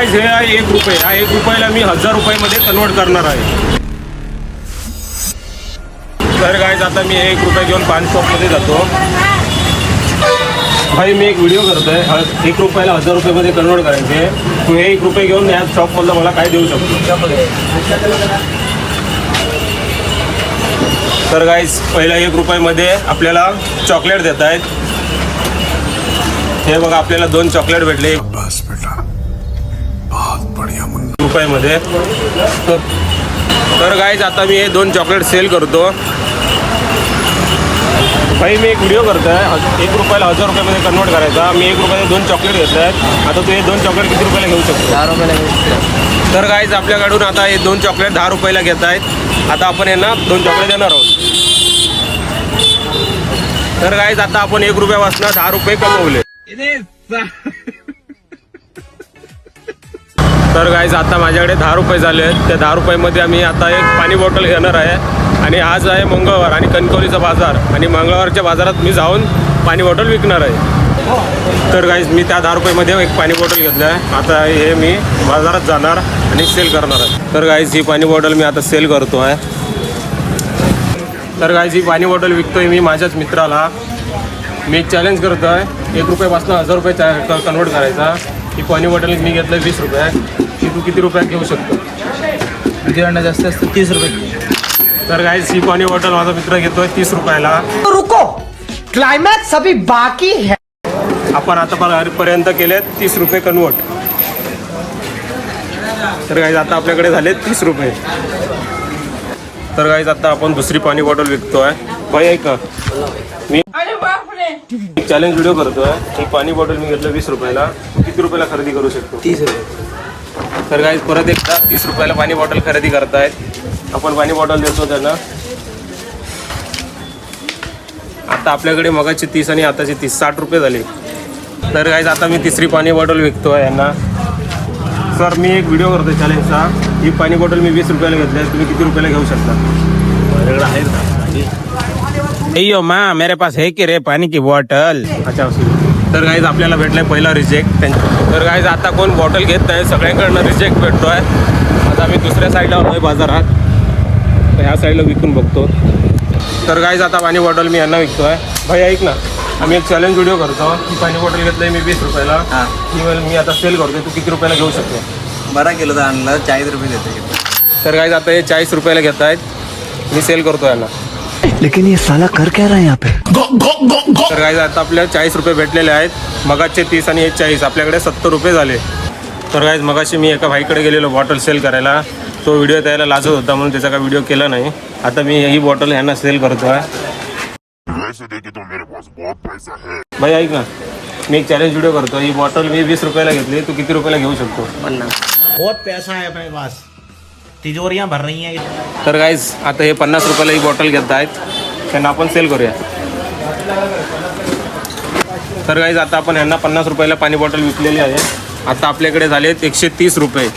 Guys हे आहे 1 रुपये. हा 1 रुपयाला मी 1000 रुपयामध्ये कन्वर्ट करणार आहे. तर गाइस आता मी 1 रुपया घेऊन पान शॉपमध्ये जातो. भाई मी एक व्हिडिओ करतोय. 1 रुपयाला 1000 रुपयामध्ये कन्वर्ट करायचे. तू हे 1 रुपये घेऊन या शॉपमधलं मला काय देऊ शकतो? तर गाइस पहिल्या 1 रुपयामध्ये आपल्याला चॉकलेट देत आहेत. हे बघा आपल्याला 2 चॉकलेट भेटले बस बेटा, बहुत बढ़िया मुन्ना. रुपयामध्ये. तर गाइस आता मी हे 2 चॉकलेट सेल करतो. भाई मी एक व्हिडिओ करतो आहे. 1 रुपयाला 1000 रुपयामध्ये कन्वर्ट करायचा. मी 1 रुपयाला 2 चॉकलेट घेतले आहेत. आता तू हे 2 चॉकलेट किती रुपयाला घेऊ शकतो? 10 रुपयाला घेऊ शकतो. तर गाइस आपल्याकडून आता हे 2 चॉकलेट 10 रुपयाला घेत आहेत. आता आपण यांना 2 चॉकलेट देणार आहोत. तर गाइस आता आपण 1 रुपयापासून 10 रुपये कमवले. तर गाइस आता माझ्याकडे 10 रुपये झाले आहेत. त्या 10 रुपयामध्ये आम्ही आता एक पाणी बॉटल घेणार आहे. आणि आज आहे मंगळवार आणि कणकवलीचा बाजार. आणि मंगळवारच्या बाजारात मी जाऊन पाणी बॉटल विकणार आहे. तर गाइस मी त्या 10 रुपयामध्ये एक पाणी बॉटल घेतलं आहे. आता हे मी बाजारात जाणार आणि सेल करणार आहे. तर गाइस ही पाणी बॉटल मी आता सेल करतो आहे. तर गाइस ही पाणी बॉटल विकतोय मी माझ्याच मित्राला. मी एक चॅलेंज करतो आहे. 1 रुपयापासून 1000 रुपये कन्वर्ट करायचा. ही पाणी बॉटल मी घेतलं 20 रुपये. की तू किती रुपयात घेऊ शकतो? किती जास्त असतं 30 रुपये. तर गाइस ही पाणी बॉटल माझा मित्र घेतोय 30 रुपयाला. रुको, क्लाइमॅक्स अभी बाकी है. आपण आतापर्यंत केले 30 रुपये कन्वर्ट. तर गाइस आता आपल्याकडे झाले 30 रुपये. तर गाइस आता आपण दुसरी पाणी बॉटल विकतोय. भाई ऐका, मी चॅलेंज व्हिडिओ करतोय. ही पाणी बॉटल मी घेतलं 20 रुपयाला. किती रुपयाला खरेदी करू शकतो? 30 रुपये. तर गाइस परत एकदा 30 रुपयाला पाणी बॉटल खरेदी करतायत. आपण पाणी बॉटल देतो त्यांना. आता आपल्याकडे मगाची 30 आणि आताची 30 60 रुपये झाले. तर गाइस आता मी तिसरी पाणी बॉटल विकतो आहे यांना. सर मी एक व्हिडिओ करतो चॅलेंजचा. ही पाणी बॉटल मी 20 रुपयाला घेतली आहे. तुम्ही किती रुपयाला घेऊ शकता? माझ्याकडे आहे ना. अय्यो माँ मेरे पास है कि रे पानी की बॉटल. अच्छा असू. तर गाइस आपल्याला भेटलाय पहिला रिजेक्ट त्यांच्या. तर गाइस आता कोण बॉटल घेत नाही. सगळ्यांकडनं रिजेक्ट भेटतो आहे. आता आम्ही दुसऱ्या साईडला आलो आहे बाजारात. तर ह्या साईडला विकून बघतो. तर गाइस आता पाणी बॉटल मी यांना विकतो आहे. भाई ऐक ना, आम्ही एक चॅलेंज व्हिडिओ करतो. ही पाणी बॉटल घेतलं आहे मी 20 रुपयाला. मी आता सेल करतो. तू किती रुपयाला घेऊ शकतो? 12 किलो आणलं 40 रुपये देते. तर गाइस आता हे 40 रुपयाला घेत आहेत. मी सेल करतो यांना. लेकिन ये साला कर क्या रहा है यहाँ पे? तर गाइस आता आपल्याला 40 रुपये भेटलेले आहेत. मगाचे 30 आणि हे 40 आपल्याकडे 70 रुपये झाले. तर गाइस मगाशी मी एका भाईकडे गेलेलो बॉटल सेल करायला. तो व्हिडिओ द्यायला लाजत होता म्हणून त्याचा काय व्हिडिओ केला नाही. आता मी ही बॉटल ह्यांना सेल करतो आहे. भाई ऐक ना, मी एक चॅलेंज व्हिडिओ करतो. ही बॉटल मी 20 रुपयाला घेतली. तू किती रुपयाला घेऊ शकतो? 50. बहुत पैसा है अपने पास, तिजोरियां भर रही हैं. तर गाइस आता हे 50 रुपयाला ही बॉटल घेत आहेत. त्यांना आपण सेल करूया. तर गाइस आता आपण ह्यांना 50 रुपयाला पाणी बॉटल विकलेली आहे. आता आपल्याकडे झालेत 130 रुपये.